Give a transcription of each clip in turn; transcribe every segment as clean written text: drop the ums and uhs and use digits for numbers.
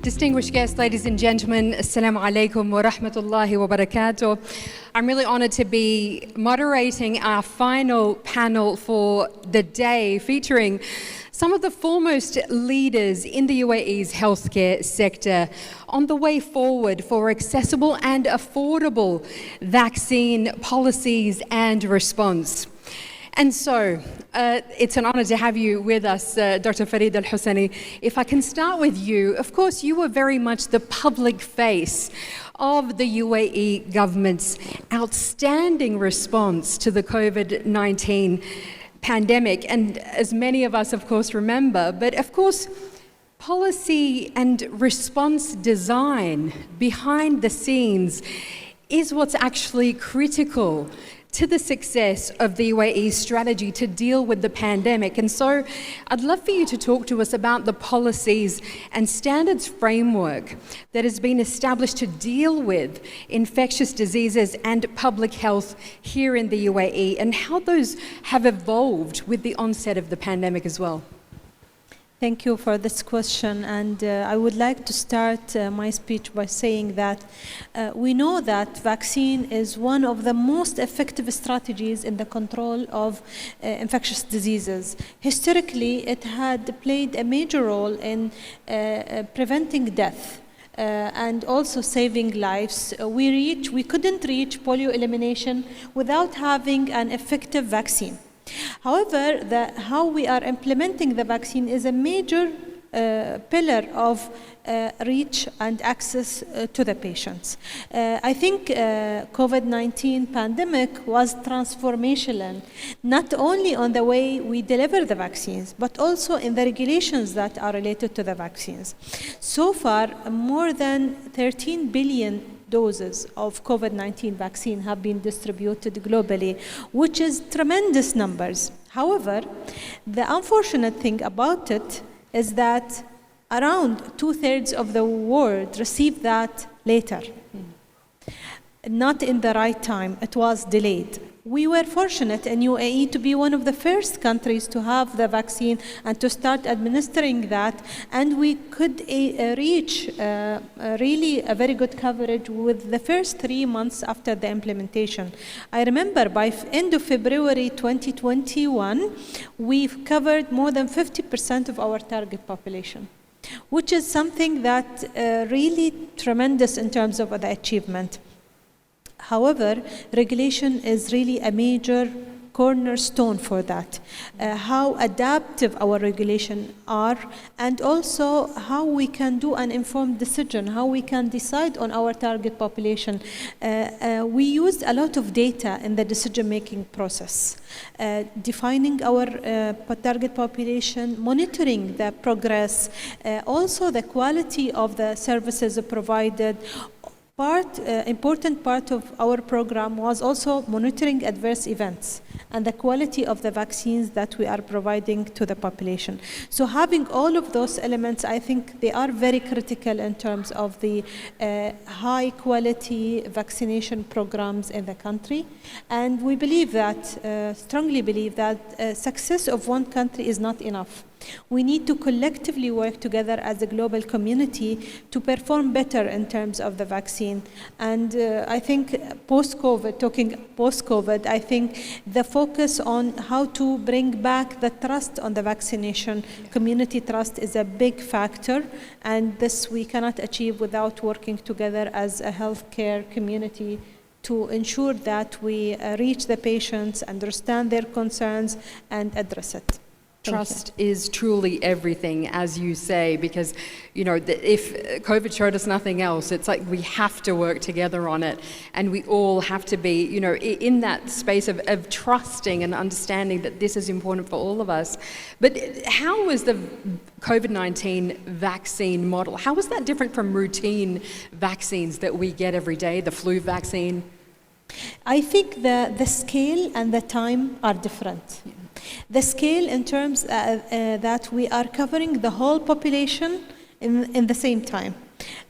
Distinguished guests, ladies and gentlemen, Assalamu alaikum wa rahmatullahi wa barakatuh. I'm really honored to be moderating our final panel for the day, featuring some of the foremost leaders in the UAE's healthcare sector on the way forward for accessible and affordable vaccine policies and response. And so, it's an honor to have you with us, Dr. Farida Hosani. If I can start with you, of course, you were very much the public face of the UAE government's outstanding response to the COVID-19 pandemic. And as many of us, of course, remember, but of course, policy and response design behind the scenes is what's actually critical to the success of the UAE's strategy to deal with the pandemic. And so I'd love for you to talk to us about the policies and standards framework that has been established to deal with infectious diseases and public health here in the UAE, and how those have evolved with the onset of the pandemic as well. Thank you for this question, and I would like to start my speech by saying that we know that vaccine is one of the most effective strategies in the control of infectious diseases. Historically, it had played a major role in preventing death. And also saving lives. We couldn't reach polio elimination without having an effective vaccine. However, how we are implementing the vaccine is a major pillar of reach and access to the patients. I think COVID-19 pandemic was transformational, not only on the way we deliver the vaccines, but also in the regulations that are related to the vaccines. So far, more than 13 billion doses of COVID-19 vaccine have been distributed globally, which is tremendous numbers. However, the unfortunate thing about it is that around 2/3 of the world received that later. Not in the right time, it was delayed. We were fortunate in UAE to be one of the first countries to have the vaccine and to start administering that, and we could reach really a very good coverage with the first 3 months after the implementation. I remember by end of February 2021, we've covered more than 50% of our target population, which is something that really tremendous in terms of the achievement. However, regulation is really a major cornerstone for that. How adaptive our regulations are, and also how we can do an informed decision, how we can decide on our target population. We used a lot of data in the decision-making process, defining our target population, monitoring the progress, also the quality of the services provided. Important part of our program was also monitoring adverse events and the quality of the vaccines that we are providing to the population. So having all of those elements, I think they are very critical in terms of the high quality vaccination programs in the country. And we believe that, strongly believe that success of one country is not enough. We need to collectively work together as a global community to perform better in terms of the vaccine. And I think post-COVID, I think the focus on how to bring back the trust on the vaccination, community trust, is a big factor. And this we cannot achieve without working together as a healthcare community to ensure that we reach the patients, understand their concerns, and address it. Trust is truly everything, as you say, because, you know, if COVID showed us nothing else, it's like we have to work together on it, and we all have to be, you know, in that space of trusting and understanding that this is important for all of us. But how was the COVID-19 vaccine model, how was that different from routine vaccines that we get every day, the flu vaccine? I think the scale and the time are different. Yeah. The scale in terms that we are covering the whole population in the same time.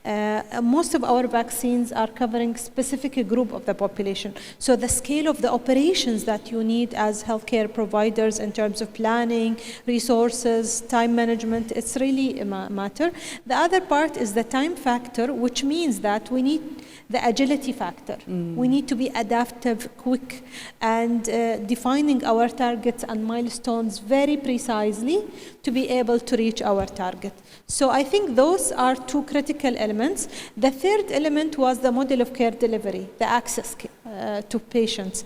Most of our vaccines are covering specific group of the population. So the scale of the operations that you need as healthcare providers in terms of planning, resources, time management, it's really a matter. The other part is the time factor, which means that we need the agility factor. We need to be adaptive, quick, and defining our targets and milestones very precisely to be able to reach our target. So I think those are two critical elements. The third element was the model of care delivery, the access to patients.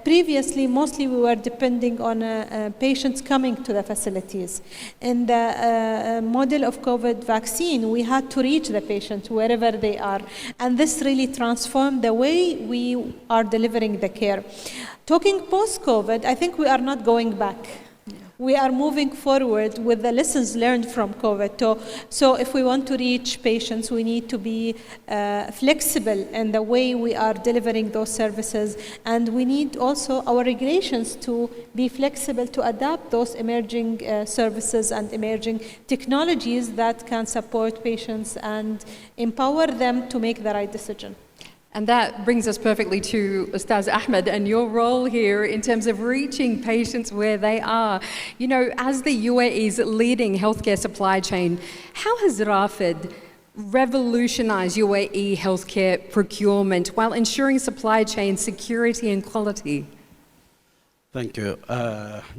Previously, mostly we were depending on patients coming to the facilities. In the model of COVID vaccine, we had to reach the patients wherever they are. And this really transformed the way we are delivering the care. Talking post-COVID, I think we are not going back. We are moving forward with the lessons learned from COVID. So if we want to reach patients, we need to be flexible in the way we are delivering those services. And we need also our regulations to be flexible to adapt those emerging services and emerging technologies that can support patients and empower them to make the right decision. And that brings us perfectly to Ustaz Ahmed and your role here in terms of reaching patients where they are. You know, as the UAE's leading healthcare supply chain, how has Rafed revolutionized UAE healthcare procurement while ensuring supply chain security and quality? Thank you.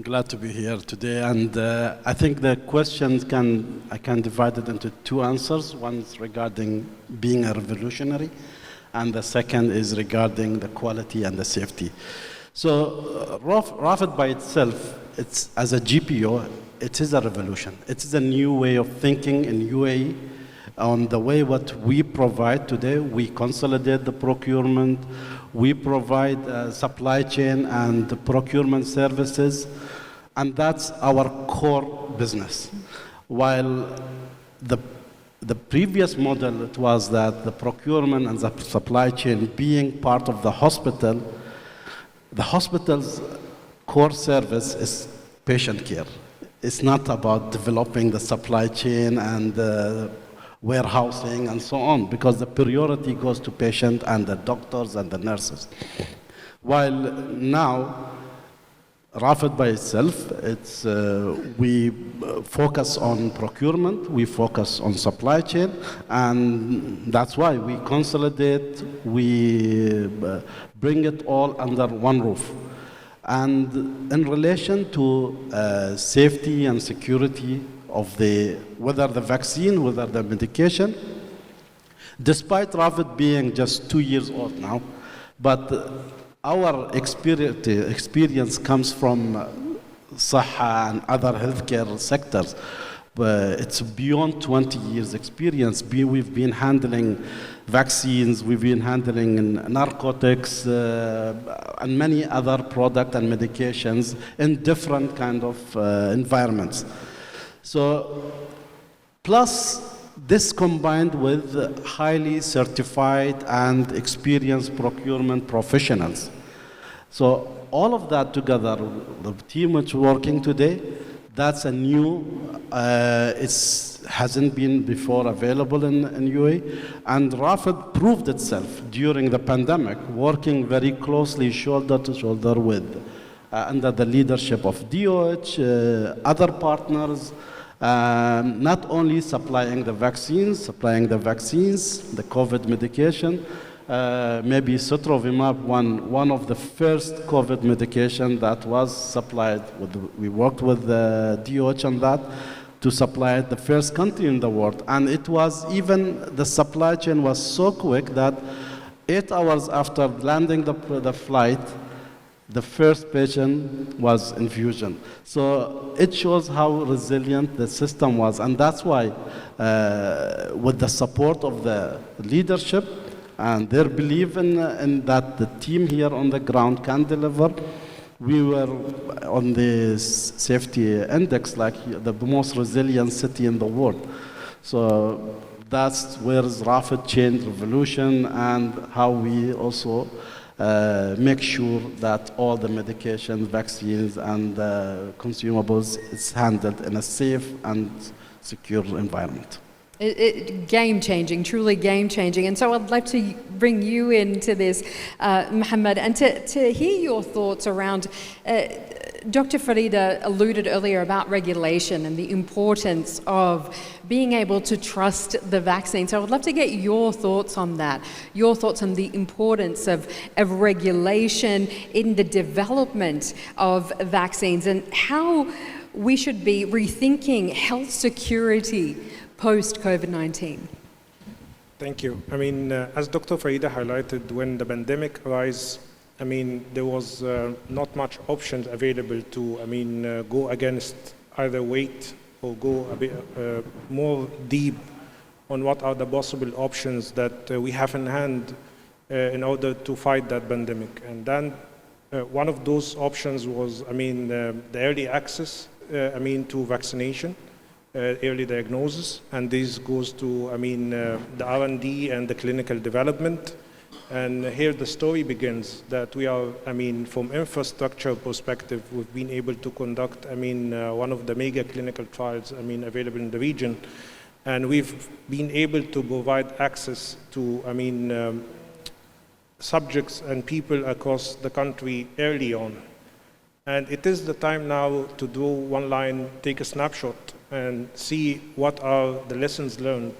Glad to be here today. And I think the questions I can divide it into two answers. One is regarding being a revolutionary, and the second is regarding the quality and the safety. So Rafed by itself, it's as a GPO, it is a revolution. It is a new way of thinking in UAE on the way what we provide today. We consolidate the procurement, we provide supply chain and procurement services, and that's our core business. While the previous model, it was that the procurement and the supply chain being part of the hospital's core service is patient care. It's not about developing the supply chain and warehousing and so on, because the priority goes to patient and the doctors and the nurses. While now, Rafed by itself, we focus on procurement, we focus on supply chain, and that's why we consolidate, we bring it all under one roof. And in relation to safety and security of whether the vaccine, whether the medication, despite Rafed being just 2 years old now, but our experience comes from Saha and other healthcare sectors. It's beyond 20 years experience. We've been handling vaccines, we've been handling narcotics, and many other products and medications in different kind of environments. So, plus this combined with highly certified and experienced procurement professionals. So all of that together, the team which is working today, that's a new, it hasn't been before available in UAE. And Rafed proved itself during the pandemic, working very closely shoulder to shoulder with, under the leadership of DOH, other partners, not only supplying the vaccines, the COVID medication, maybe Sotrovimab, one of the first COVID medication that was supplied. We worked with the DOH on that to supply the first country in the world. And it was even, the supply chain was so quick that 8 hours after landing the flight, the first patient was infusion. So it shows how resilient the system was. And that's why, with the support of the leadership and their belief in that the team here on the ground can deliver, we were on the safety index like the most resilient city in the world. So that's where Rafed changed revolution, and how we also make sure that all the medications, vaccines, and consumables is handled in a safe and secure environment. Game-changing, truly game-changing. And so I'd like to bring you into this, Mohamed, and to hear your thoughts around, Dr. Farida alluded earlier about regulation and the importance of being able to trust the vaccine. So I would love to get your thoughts on that, your thoughts on the importance of regulation in the development of vaccines and how we should be rethinking health security post-COVID-19. Thank you. I mean, as Dr. Farida highlighted, when the pandemic arose, I mean, there was not much options available to, go against either weight or go a bit more deep on what are the possible options that we have in hand in order to fight that pandemic. And then one of those options was, the early access, to vaccination. Early diagnosis, and this goes to, the R&D and the clinical development. And here the story begins that we are, from infrastructure perspective, we've been able to conduct, one of the mega clinical trials, available in the region. And we've been able to provide access to, subjects and people across the country early on. And it is the time now to do one line, take a snapshot, and see what are the lessons learned,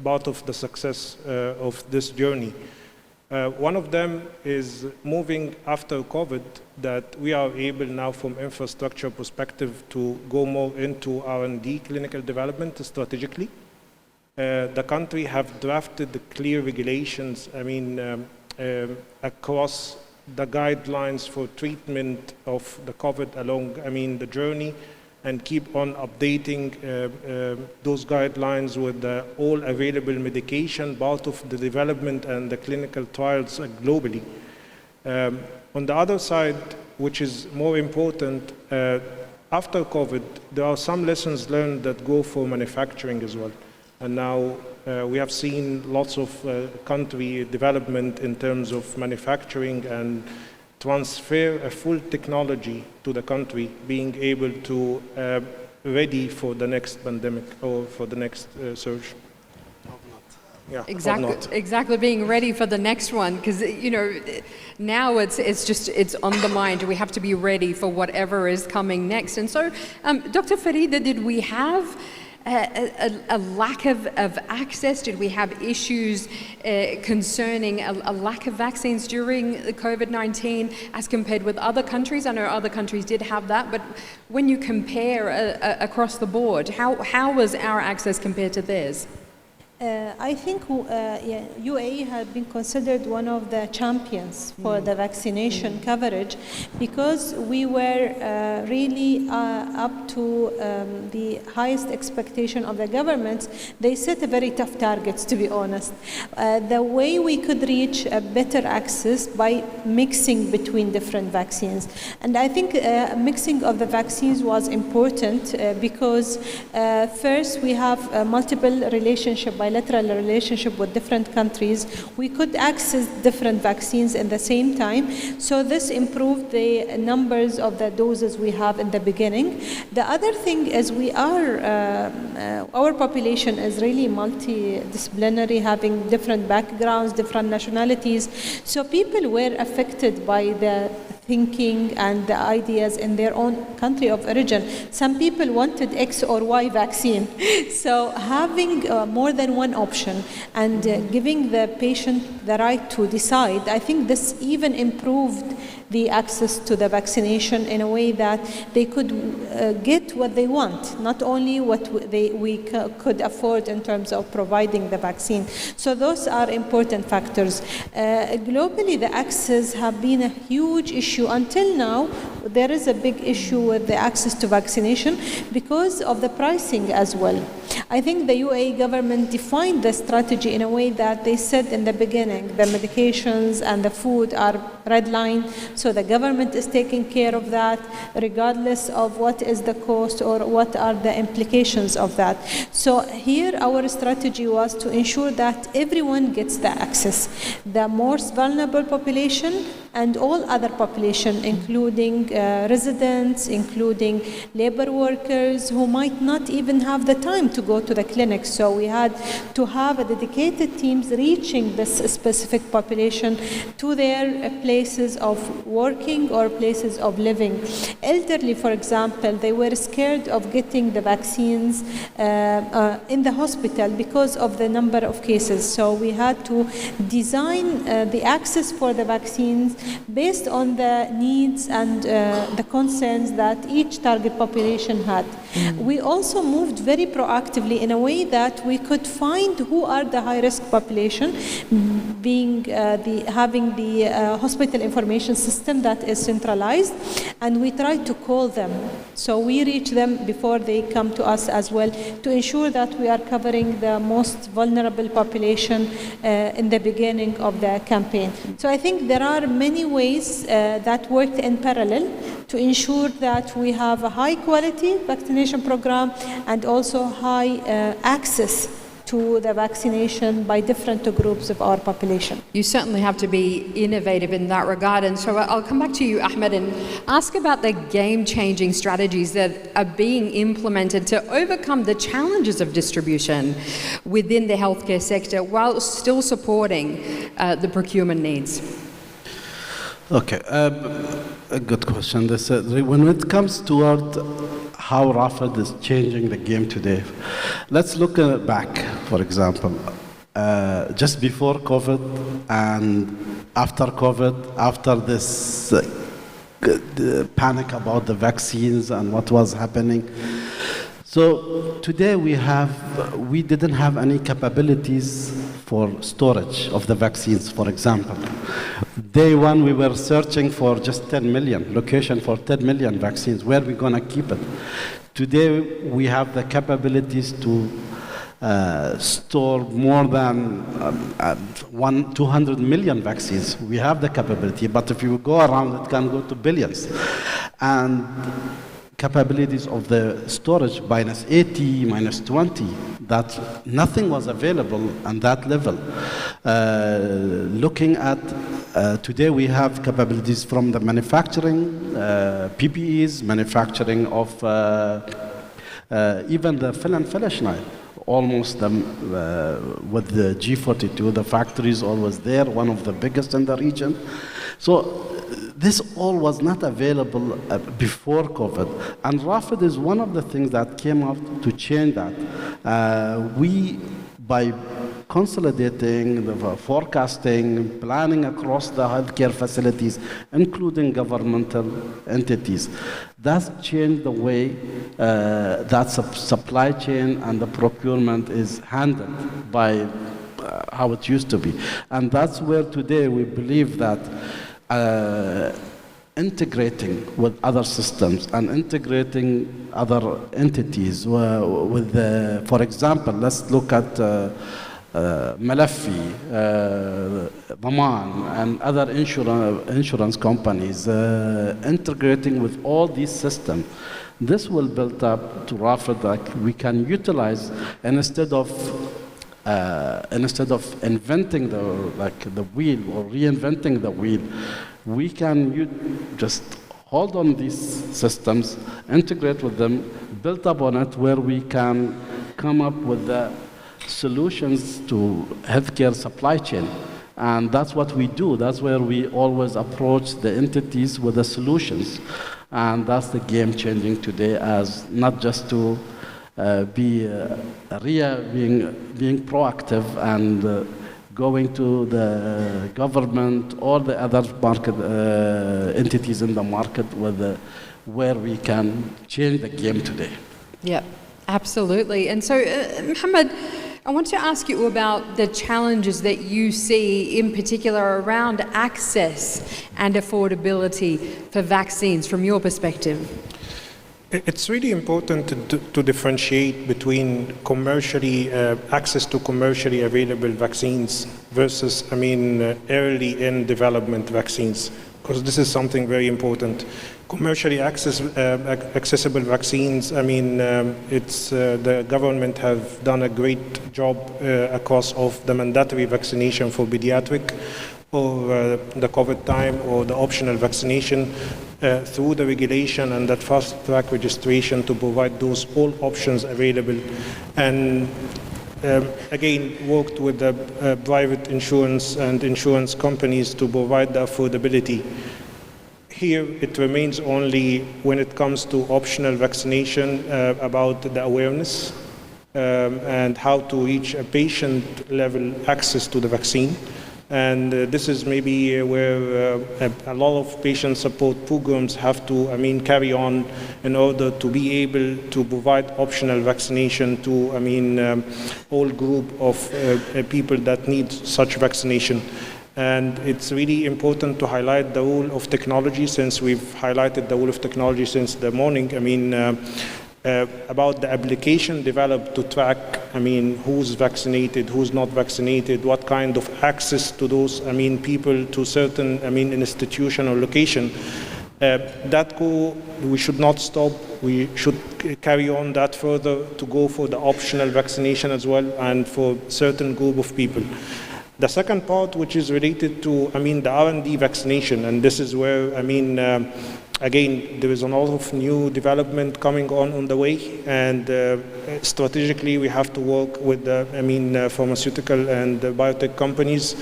part of the success of this journey. One of them is moving after COVID, that we are able now from infrastructure perspective to go more into R&D clinical development strategically. The country have drafted the clear regulations, across the guidelines for treatment of the COVID along, the journey, and keep on updating those guidelines with all available medication, part of the development and the clinical trials globally. On the other side, which is more important, after COVID, there are some lessons learned that go for manufacturing as well. And now we have seen lots of country development in terms of manufacturing and transfer a full technology to the country, being able to ready for the next pandemic or for the next surge. Yeah, exactly, being ready for the next one, because now it's on the mind. We have to be ready for whatever is coming next. And so, Dr. Farida, did we have a lack of access? Did we have issues concerning a lack of vaccines during the COVID-19 as compared with other countries? I know other countries did have that, but when you compare across the board, how was our access compared to theirs? I think UAE had been considered one of the champions for the vaccination coverage, because we were really up to the highest expectation of the governments. They set a very tough targets, to be honest. The way we could reach a better access by mixing between different vaccines. And I think mixing of the vaccines was important because first we have multiple bilateral relationship with different countries. We could access different vaccines in the same time. So this improved the numbers of the doses we have in the beginning. The other thing is our population is really multidisciplinary, having different backgrounds, different nationalities. So people were affected by the thinking and the ideas in their own country of origin. Some people wanted X or Y vaccine. So having more than one option and giving the patient the right to decide, I think this even improved the access to the vaccination in a way that they could get what they want, not only what we could afford in terms of providing the vaccine. So those are important factors. Globally, the access have been a huge issue. Until now, there is a big issue with the access to vaccination because of the pricing as well. I think the UAE government defined the strategy in a way that they said in the beginning, the medications and the food are red line, so the government is taking care of that regardless of what is the cost or what are the implications of that. So here our strategy was to ensure that everyone gets the access, the most vulnerable population and all other population, including residents, including labor workers who might not even have the time to go to the clinic. So we had to have a dedicated teams reaching this specific population to their places of working or places of living. Elderly, for example, they were scared of getting the vaccines in the hospital because of the number of cases. So we had to design the access for the vaccines based on the needs and the concerns that each target population had. We also moved very proactively in a way that we could find who are the high-risk population, being having the hospital information system that is centralized, and we tried to call them. So we reach them before they come to us as well to ensure that we are covering the most vulnerable population in the beginning of the campaign. So I think there are many ways that worked in parallel to ensure that we have a high quality vaccination program and also high access to the vaccination by different groups of our population. You certainly have to be innovative in that regard. And so I'll come back to you, Ahmed, and ask about the game-changing strategies that are being implemented to overcome the challenges of distribution within the healthcare sector while still supporting the procurement needs. Okay, a good question. When it comes toward how Rafed is changing the game today, let's look back, for example. Just before COVID and after COVID, after this the panic about the vaccines and what was happening. So today we didn't have any capabilities for storage of the vaccines, for example. Day one, we were searching for just 10 million, location for 10 million vaccines. Where are we going to keep it? Today, we have the capabilities to store more than 200 million vaccines. We have the capability, but if you go around, it can go to billions. And capabilities of the storage, -80, -20, that nothing was available on that level. Looking at today, we have capabilities from the manufacturing, PPEs, manufacturing of even the fill and finish line. Almost with the G42, the factory is always there, one of the biggest in the region. So this all was not available before COVID. And Rafed is one of the things that came up to change that. By consolidating, the forecasting, planning across the healthcare facilities, including governmental entities, that's changed the way that supply chain and the procurement is handled by how it used to be. And that's where today we believe that integrating with other systems and integrating other entities for example, let's look at Malafi, Daman, and other insurance companies, integrating with all these systems. This will build up to Rafed that we can utilize, and instead of inventing the wheel or reinventing the wheel, we can just hold on these systems, integrate with them, build up on it, where we can come up with the solutions to healthcare supply chain. And that's what we do. That's where we always approach the entities with the solutions. And that's the game changing today, as not just to being proactive and going to the government or the other market entities in the market where we can change the game today. Yeah, absolutely. And so, Mohamed, I want to ask you about the challenges that you see in particular around access and affordability for vaccines from your perspective. It's really important to differentiate between access to commercially available vaccines versus, early in development vaccines, because this is something very important. Commercially accessible vaccines, the government have done a great job across of the mandatory vaccination for pediatric, or the COVID time or the optional vaccination through the regulation and that fast track registration to provide those all options available. And again, worked with the private insurance and insurance companies to provide the affordability. Here, it remains only when it comes to optional vaccination about the awareness and how to reach a patient-level access to the vaccine. And this is maybe where a lot of patient support programs have to, carry on in order to be able to provide optional vaccination to, all group of people that need such vaccination. And it's really important to highlight the role of technology, since we've highlighted the role of technology since the morning. About the application developed to track, who's vaccinated, who's not vaccinated, what kind of access to those, people to certain, institution or location. We should not stop. We should carry on that further to go for the optional vaccination as well, and for certain group of people. The second part, which is related to, the R&D vaccination, and this is where, again, there is a lot of new development coming on the way, and strategically we have to work with the, pharmaceutical and the biotech companies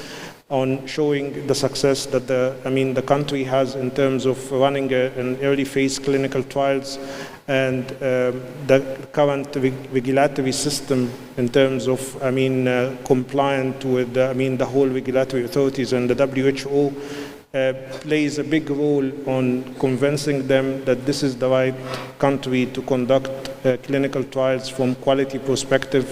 on showing the success that the country has in terms of running an early phase clinical trials, and the current regulatory system in terms of, compliant with, the whole regulatory authorities, and the WHO plays a big role on convincing them that this is the right country to conduct clinical trials from quality perspective,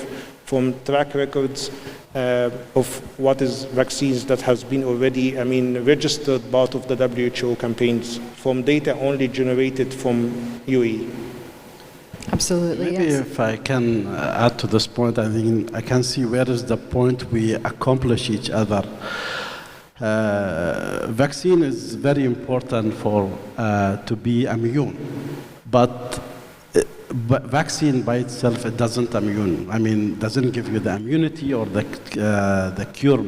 from track records of what is vaccines that has been already, registered part of the WHO campaigns, from data only generated from UAE. Absolutely, Maybe yes. if I can add to this point, I think I can see where is the point we accomplish each other. Vaccine is very important for to be immune, but vaccine by itself, it doesn't immune. Doesn't give you the immunity or the cure.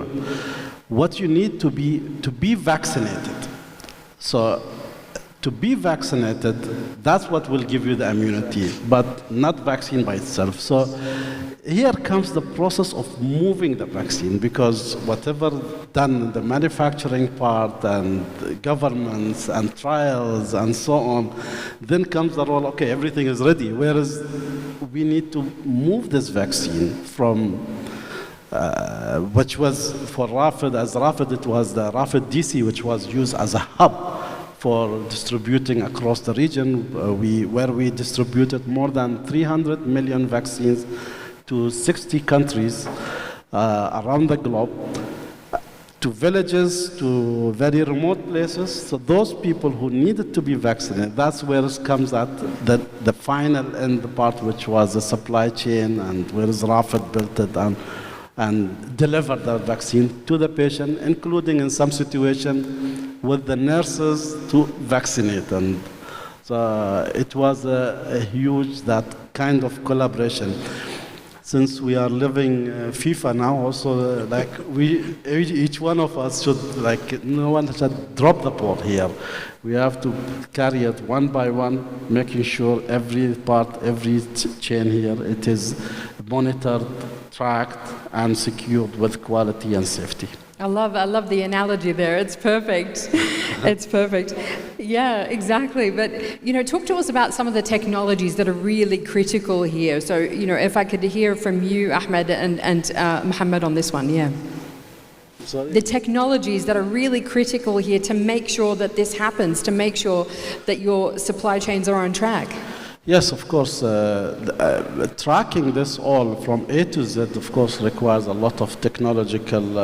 What you need to be vaccinated. So to be vaccinated, that's what will give you the immunity, but not vaccine by itself. So here comes the process of moving the vaccine, because whatever done in the manufacturing part and governments and trials and so on, then comes the role, okay, everything is ready, whereas we need to move this vaccine from which was for Rafed, as Rafed it was the Rafed DC, which was used as a hub for distributing across the region, where we distributed more than 300 million vaccines to 60 countries around the globe, to villages, to very remote places. So those people who needed to be vaccinated, that's where it comes at the final end part, which was the supply chain, and where is Rafed built it and delivered the vaccine to the patient, including in some situation with the nurses to vaccinate. And so it was a huge, that kind of collaboration. Since we are living FIFA now, also each one of us should, no one should drop the ball here. We have to carry it one by one, making sure every part, every chain here, it is monitored, tracked, and secured with quality and safety. I love the analogy there. It's perfect. It's perfect. Yeah, exactly. But, talk to us about some of the technologies that are really critical here. So, if I could hear from you, Ahmed, and Mohamed on this one, yeah. Sorry? The technologies that are really critical here to make sure that this happens, to make sure that your supply chains are on track. Yes, of course. Tracking this all from A to Z, of course, requires a lot of technological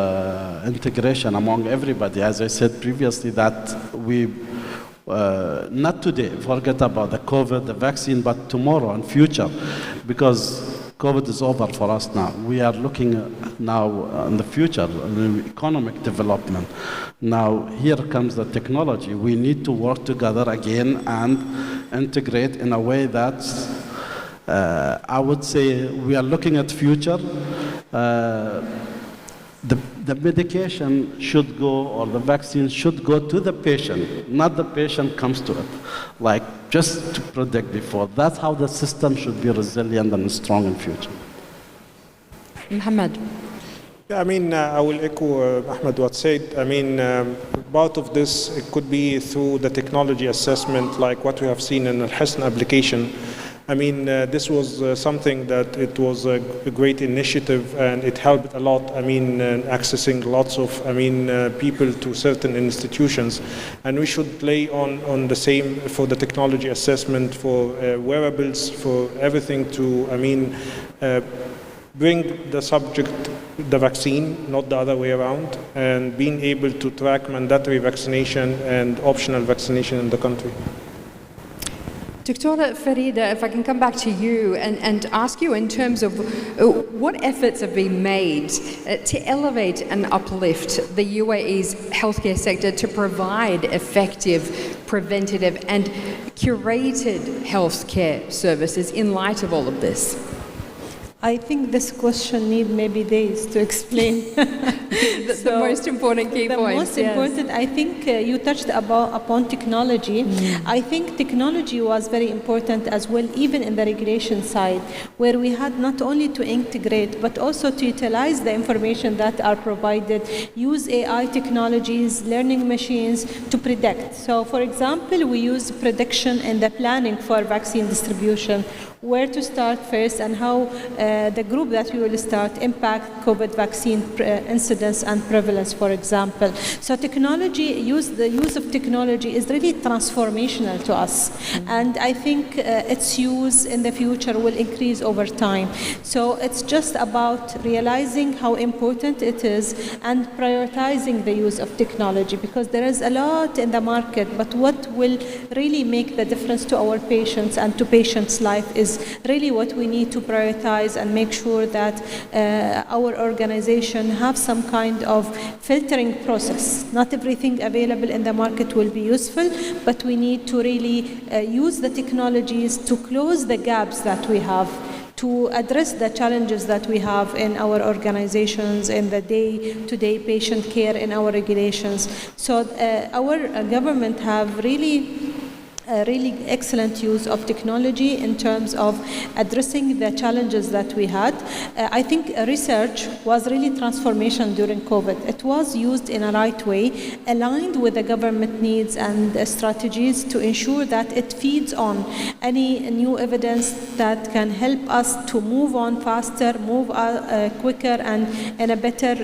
integration among everybody. As I said previously, that we, not today, forget about the COVID, the vaccine, but tomorrow and future, because COVID is over for us now. We are looking now in the future, in economic development. Now, here comes the technology. We need to work together again and integrate in a way that I would say we are looking at future. The the medication should go, or the vaccine should go to the patient, not the patient comes to it. Like, just to predict before. That's how the system should be resilient and strong in future. Mohamed. Yeah, I mean, I will echo Ahmed what said. I mean, part of this, it could be through the technology assessment, like what we have seen in the Hosani application. I mean, this was something that it was a great initiative, and it helped a lot. I mean, accessing lots of, people to certain institutions, and we should play on the same for the technology assessment, for wearables, for everything to, bring the subject, the vaccine, not the other way around, and being able to track mandatory vaccination and optional vaccination in the country. Dr. Farida, if I can come back to you and ask you in terms of what efforts have been made to elevate and uplift the UAE's healthcare sector to provide effective, preventative and curated healthcare services in light of all of this? I think this question needs maybe days to explain. the most important key points. The most important, I think you touched upon technology. I think technology was very important as well, even in the regulation side, where we had not only to integrate, but also to utilize the information that are provided, use AI technologies, learning machines to predict. So, for example, we use prediction in the planning for vaccine distribution, where to start first and how the group that we will start impact COVID vaccine incidence and prevalence, for example. So technology, the use of technology is really transformational to us. And I think its use in the future will increase over time. So it's just about realizing how important it is and prioritizing the use of technology, because there is a lot in the market, but what will really make the difference to our patients and to patients' life is really what we need to prioritize and make sure that our organization have some kind of filtering process. Not everything available in the market will be useful, but we need to really use the technologies to close the gaps that we have, to address the challenges that we have in our organizations, in the day-to-day patient care, in our regulations. So our government have really excellent use of technology in terms of addressing the challenges that we had. I think research was really transformation during COVID. It was used in a right way, aligned with the government needs and strategies to ensure that it feeds on any new evidence that can help us to move on faster, move quicker, and in a better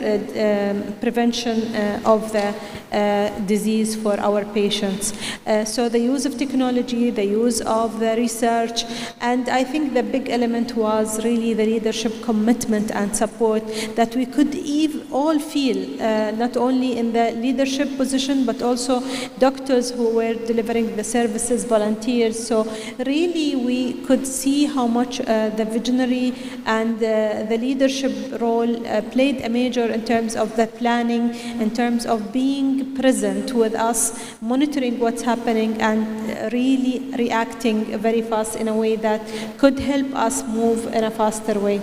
prevention of the disease for our patients. So the use of technology, the use of the research, and I think the big element was really the leadership commitment and support that we could all feel, not only in the leadership position, but also doctors who were delivering the services, volunteers. So really we could see how much the visionary and the leadership role played a major in terms of the planning, in terms of being present with us, monitoring what's happening, and really reacting very fast in a way that could help us move in a faster way.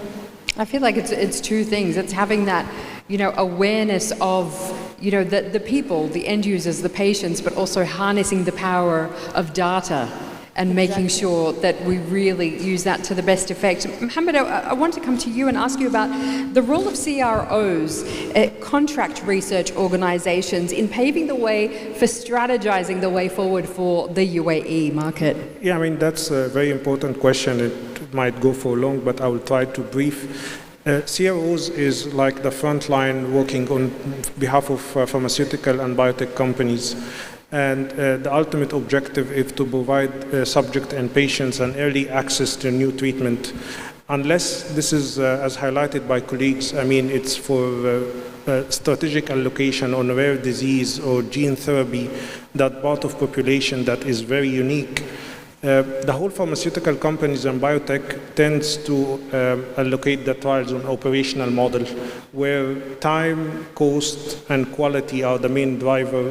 I feel like it's two things. It's having that, awareness of, the people, the end users, the patients, but also harnessing the power of data and making sure that we really use that to the best effect. Mohamed, I want to come to you and ask you about the role of CROs, contract research organizations, in paving the way for strategizing the way forward for the UAE market. Yeah, that's a very important question. It might go for long, but I will try to brief. CROs is like the front line working on behalf of pharmaceutical and biotech companies. And the ultimate objective is to provide subject and patients an early access to new treatment. Unless this is, as highlighted by colleagues, it's for strategic allocation on rare disease or gene therapy, that part of population that is very unique. The whole pharmaceutical companies and biotech tends to allocate the trials on operational model, where time, cost, and quality are the main driver,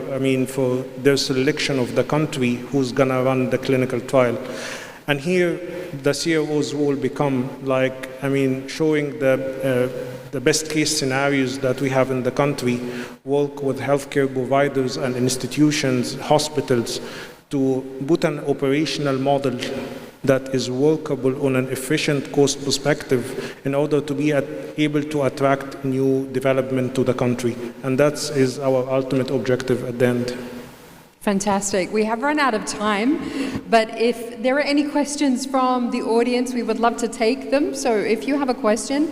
for their selection of the country who's gonna run the clinical trial. And here, the CROs will become like showing the best case scenarios that we have in the country, work with healthcare providers and institutions, hospitals, to put an operational model that is workable on an efficient cost perspective in order to be able to attract new development to the country. And that is our ultimate objective at the end. Fantastic. We have run out of time, but if there are any questions from the audience, we would love to take them. So if you have a question,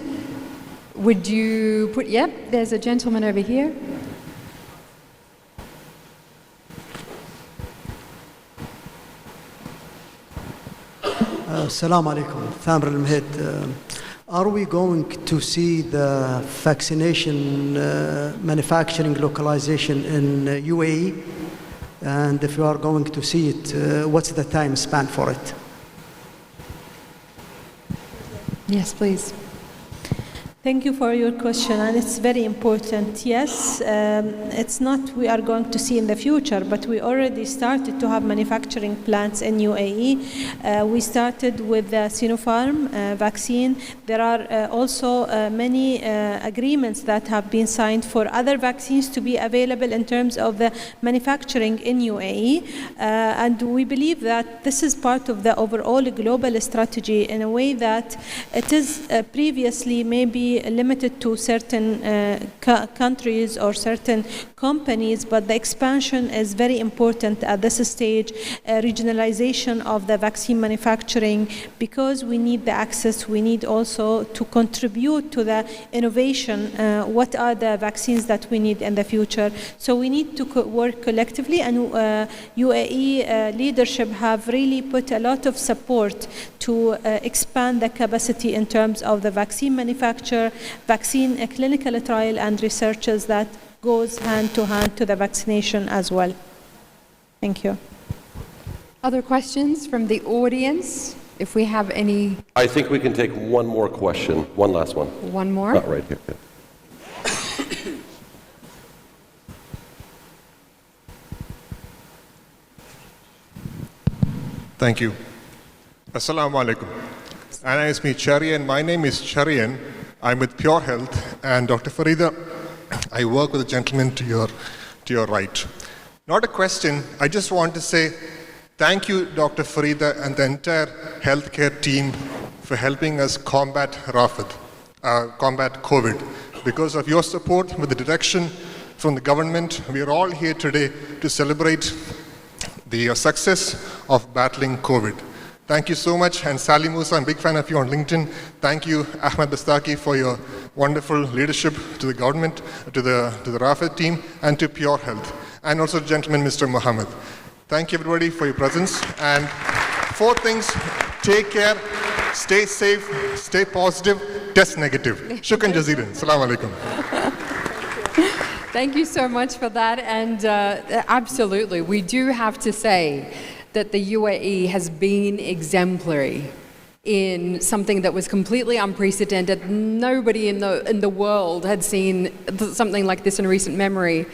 would you put, yep, there's a gentleman over here. Assalamu alaikum. Thamr al-Mahid. Are we going to see the vaccination manufacturing localization in UAE? And if you are going to see it, what's the time span for it? Yes, please. Thank you for your question, and it's very important. Yes, it's not we are going to see in the future, but we already started to have manufacturing plants in UAE. We started with the Sinopharm vaccine. There are also many agreements that have been signed for other vaccines to be available in terms of the manufacturing in UAE. And we believe that this is part of the overall global strategy in a way that it is previously maybe limited to certain countries or certain companies, but the expansion is very important at this stage, regionalization of the vaccine manufacturing, because we need the access, we need also to contribute to the innovation, what are the vaccines that we need in the future. So we need to work collectively, and UAE leadership have really put a lot of support to expand the capacity in terms of the vaccine manufacture, vaccine clinical trial and researches that goes hand to the vaccination as well. Thank you. Other questions from the audience? If we have any. I think we can take one more question, one last one. One more? Right here. Yeah. Thank you. Assalamu alaikum. My name is Charian. I'm with Pure Health, and Dr. Farida, I work with a gentleman to your right. Not a question, I just want to say thank you, Dr. Farida, and the entire healthcare team for helping us combat Rafed, combat COVID. Because of your support with the direction from the government, we are all here today to celebrate the success of battling COVID. Thank you so much, and Sally Moussa, I'm a big fan of you on LinkedIn. Thank you, Ahmed Bastaki, for your wonderful leadership to the government, to the Rafed team, and to Pure Health, and also gentleman, Mr. Mohamed. Thank you, everybody, for your presence. And 4 things: take care, stay safe, stay positive, test negative. Shukran jazeeran. Assalamu alaikum. Thank you so much for that. And absolutely, we do have to say that the UAE has been exemplary in something that was completely unprecedented. Nobody in the world had seen something like this in recent memory.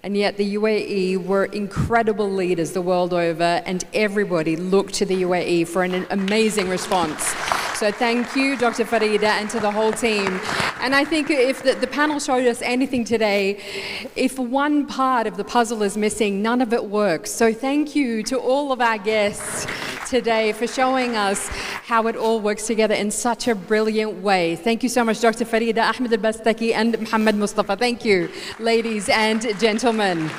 And yet the UAE were incredible leaders the world over, and everybody looked to the UAE for an amazing response. So thank you, Dr. Farida, and to the whole team. And I think if the panel showed us anything today, if one part of the puzzle is missing, none of it works. So thank you to all of our guests today for showing us how it all works together in such a brilliant way. Thank you so much, Dr. Farida, Ahmed Bastaki, and Mohamed Mostafa. Thank you, ladies and gentlemen.